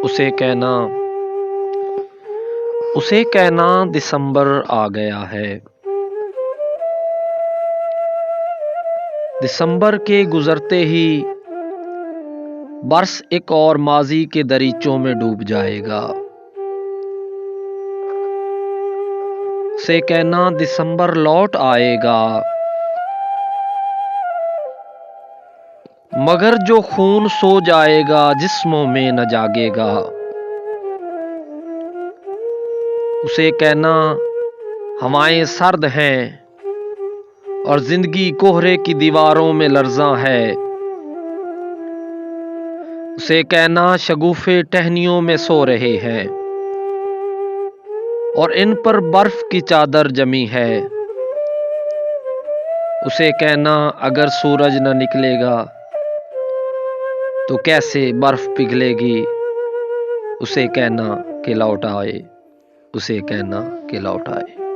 اسے کہنا دسمبر آ گیا ہے۔ دسمبر کے گزرتے ہی برس ایک اور ماضی کے دریچوں میں ڈوب جائے گا۔ اسے کہنا دسمبر لوٹ آئے گا، مگر جو خون سو جائے گا جسموں میں نہ جاگے گا۔ اسے کہنا ہوائیں سرد ہیں اور زندگی کوہرے کی دیواروں میں لرزاں ہے۔ اسے کہنا شگوفے ٹہنیوں میں سو رہے ہیں اور ان پر برف کی چادر جمی ہے۔ اسے کہنا اگر سورج نہ نکلے گا تو کیسے برف پگھلے گی۔ اسے کہنا کہ لوٹ آئے، اسے کہنا کہ لوٹ آئے۔